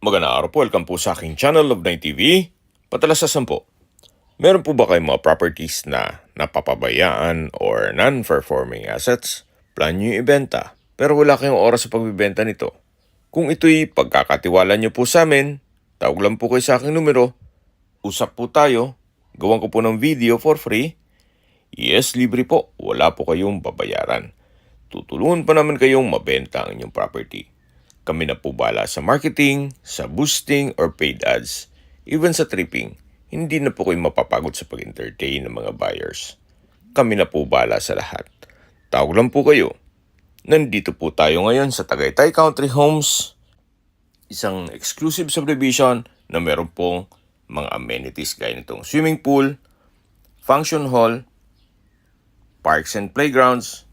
Magandang araw po, welcome po sa aking channel, Love9 TV. Patalasasan po, meron po ba kayong mga properties na napapabayaan or non-performing assets? Plan nyo yung ibenta, pero wala kayong oras sa pagbibenta nito. Kung ito'y pagkakatiwala nyo po sa amin, tawag lang po kayo sa aking numero, usap po tayo, gawan ko po ng video for free. Yes, libre po, wala po kayong babayaran. Tutulungan pa naman kayong mabenta ang inyong property. Kami na po bala sa marketing, sa boosting or paid ads, even sa tripping. Hindi na po kayo mapapagod sa pag-entertain ng mga buyers. Kami na po bala sa lahat. Tawag lang po kayo. Nandito po tayo ngayon sa Tagaytay Country Homes, isang exclusive subdivision na meron pong mga amenities gaya nitong swimming pool, function hall, parks and playgrounds,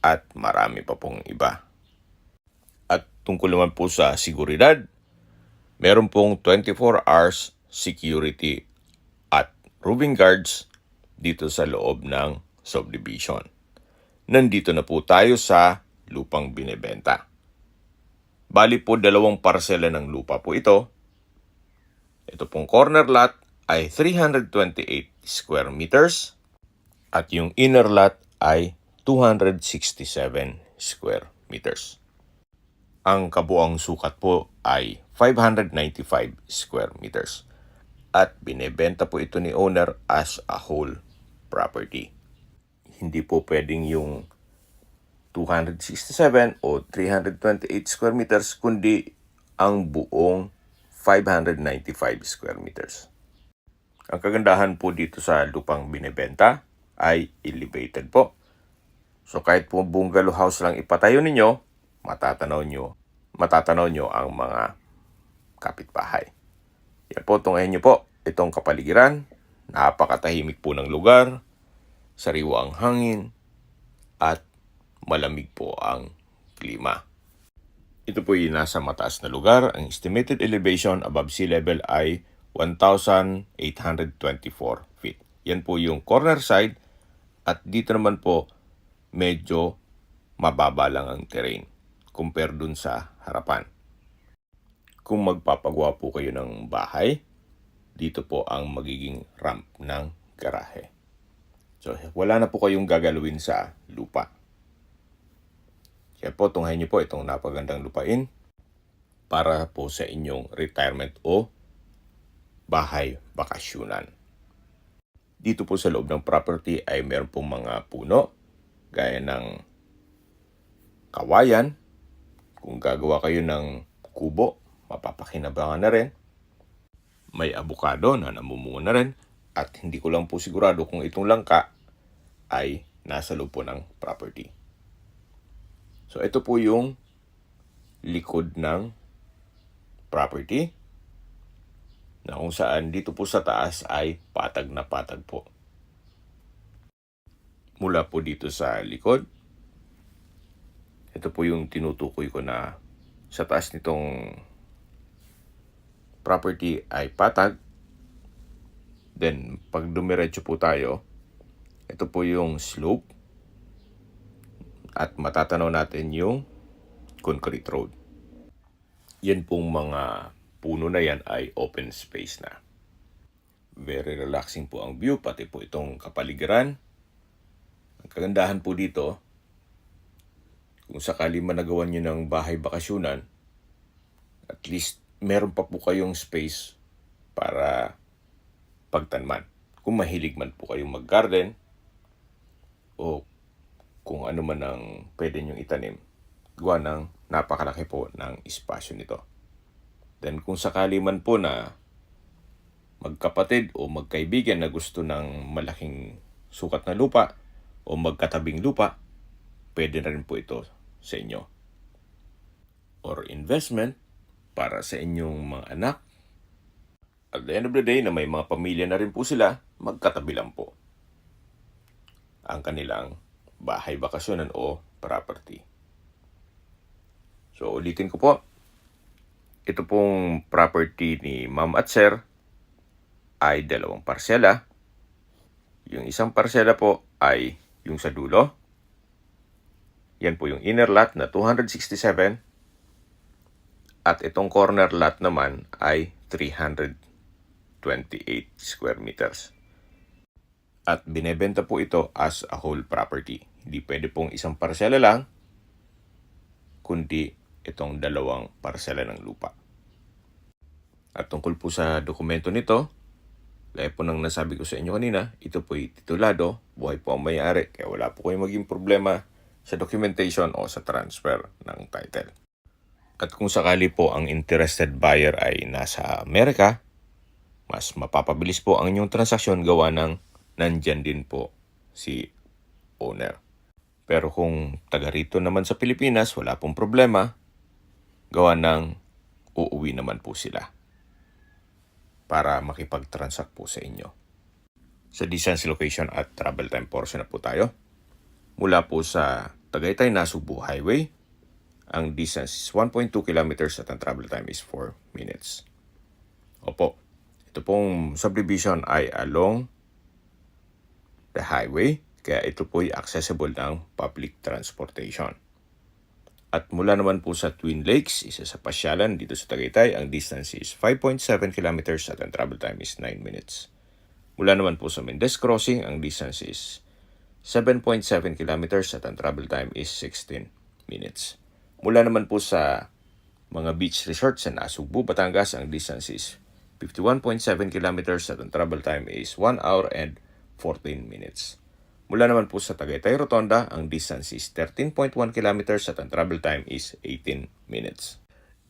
at marami pa pong iba. At tungkol naman po sa seguridad, meron pong 24 hours security at roving guards dito sa loob ng subdivision. Nandito na po tayo sa lupang binebenta. Bali po 2 parsela ng lupa po ito. Ito pong corner lot ay 328 square meters at yung inner lot ay 267 square meters. Ang kabuang sukat po ay 595 square meters. At binebenta po ito ni owner as a whole property. Hindi po pwedeng yung 267 o 328 square meters, kundi ang buong 595 square meters. Ang kagandahan po dito sa lupang binebenta ay elevated po. So kahit po bungalow house lang ipatayo ninyo, matatanaw nyo ang mga kapitbahay. Yan po, tunghayin nyo po itong kapaligiran. Napakatahimik po ng lugar, sariwa ang hangin, at malamig po ang klima. Ito po yung nasa mataas na lugar. Ang estimated elevation above sea level ay 1,824 feet. Yan po yung corner side, at dito naman po medyo mababa lang ang terrain compare dun sa harapan. Kung magpapagawa po kayo ng bahay, dito po ang magiging ramp ng garahe. So, wala na po kayong gagalawin sa lupa. Kaya po, tunghayin niyo po itong napagandang lupain para po sa inyong retirement o bahay bakasyunan. Dito po sa loob ng property ay meron pong mga puno, gaya ng kawayan. Kung gagawa kayo ng kubo, mapapakinabangan na rin. May abukado na namumunga na rin. At hindi ko lang po sigurado kung itong langka ay nasa loob po ng property. So ito po yung likod ng property, na kung saan dito po sa taas ay patag na patag po. Mula po dito sa likod, ito po yung tinutukoy ko na sa taas nitong property ay patag. Then, pag dumiretso po tayo, ito po yung slope. At matatanaw natin yung concrete road. Yan pong mga puno na yan ay open space na. Very relaxing po ang view, pati po itong kapaligiran. Ang kagandahan po dito, kung sakali man nagawan nyo ng bahay bakasyunan, at least meron pa po kayong space para pagtanman. Kung mahilig man po kayong mag-garden, o kung ano man ang pwede nyong itanim, gawa ng napakalaki po ng espasyo nito. Then kung sakali man po na magkapatid o magkaibigan na gusto ng malaking sukat na lupa o magkatabing lupa, pwede na rin po ito sa inyo. Or investment para sa inyong mga anak. At the end of the day, na may mga pamilya na rin po sila, magkatabi lang po ang kanilang bahay bakasyonan o property. So ulitin ko po, ito pong property ni Ma'am at Sir ay 2 parsela. Yung isang parsela po ay yung sa dulo. Yan po yung inner lot na 267 At itong corner lot naman ay 328 square meters. At binebenta po ito as a whole property. Hindi pwede pong isang parsela lang, kundi itong dalawang parsela ng lupa. At tungkol po sa dokumento nito, gaya po ng nasabi ko sa inyo kanina, ito po'y titulado, buhay po ang may-ari, kaya wala po kayong maging problema sa documentation o sa transfer ng title. At kung sakali po ang interested buyer ay nasa Amerika, mas mapapabilis po ang inyong transaksyon gawa ng nandyan din po si owner. Pero kung taga rito naman sa Pilipinas, wala pong problema, gawa ng uuwi naman po sila para makipag-transact po sa inyo. Sa distance, location at travel time portion na po tayo. Mula po sa Tagaytay-Nasugbu Highway, ang distance is 1.2 kilometers at ang travel time is 4 minutes. Opo, ito pong subdivision ay along the highway, kaya ito po'y accessible ng public transportation. At mula naman po sa Twin Lakes, isa sa pasyalan dito sa Tagaytay, ang distance is 5.7 kilometers at ang travel time is 9 minutes. Mula naman po sa Mendez Crossing, ang distance is 7.7 kilometers at ang travel time is 16 minutes. Mula naman po sa mga beach resorts sa Nasugbu, Batangas, ang distance is 51.7 kilometers at ang travel time is 1 hour and 14 minutes. Mula naman po sa Tagaytay Rotonda, ang distance is 13.1 kilometers at ang travel time is 18 minutes.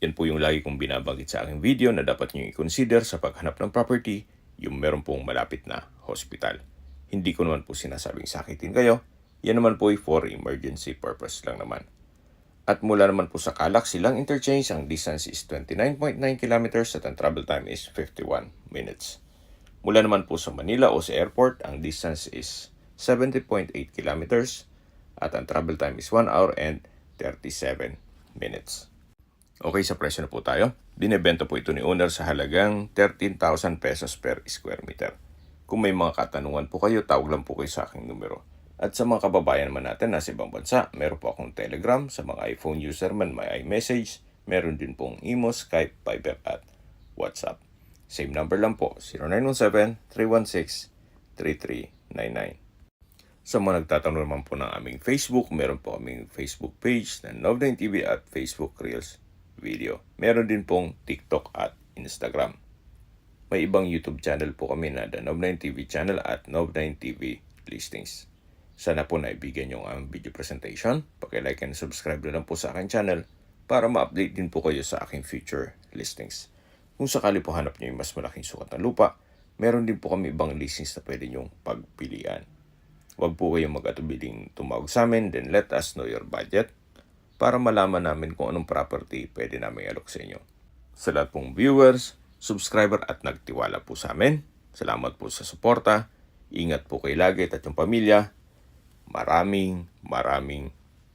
Yan po yung lagi kong binabanggit sa aking video na dapat nyo i-consider sa paghanap ng property, yung meron pong malapit na hospital. Hindi ko naman po sinasabing sakitin kayo, yan naman po ay for emergency purpose lang naman. At mula naman po sa Calac Silang Interchange, ang distance is 29.9 kilometers at ang travel time is 51 minutes. Mula naman po sa Manila o sa airport, ang distance is 70.8 kilometers at ang travel time is 1 hour and 37 minutes. Okay, sa presyo na po tayo. Binebenta po ito ni owner sa halagang 13,000 pesos per square meter. Kung may mga katanungan po kayo, tawag lang po kayo sa aking numero. At sa mga kababayan naman natin nasa ibang bansa, meron po akong Telegram. Sa mga iPhone user man, may iMessage. Meron din pong Imo, Skype, Viber at WhatsApp. Same number lang po, 0917-316-3399. Sa mga nagtatanong naman po ng aming Facebook, meron po aming Facebook page na Nov9 TV at Facebook Reels Video. Meron din pong TikTok at Instagram. May ibang YouTube channel po kami na The Nov9 TV channel at Nov9 TV Listings. Sana po naibigyan nyo ang video presentation. Paki-like and subscribe na lang po sa aking channel para ma-update din po kayo sa aking future listings. Kung sakali po hanap nyo yung mas malaking sukat na lupa, meron din po kami ibang listings na pwede nyong pagpilian. Huwag po kayong mag-atubiling tumawag sa amin, then let us know your budget para malaman namin kung anong property pwede namin alok sa inyo. Sa lahat pong viewers, subscriber at nagtiwala po sa amin, salamat po sa suporta. Ingat po kayo lagi at yung pamilya. Maraming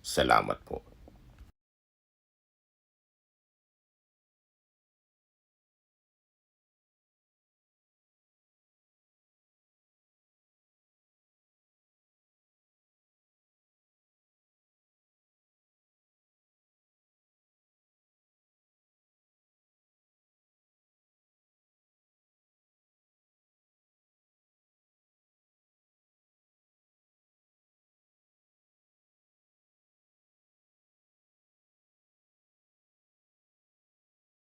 salamat po.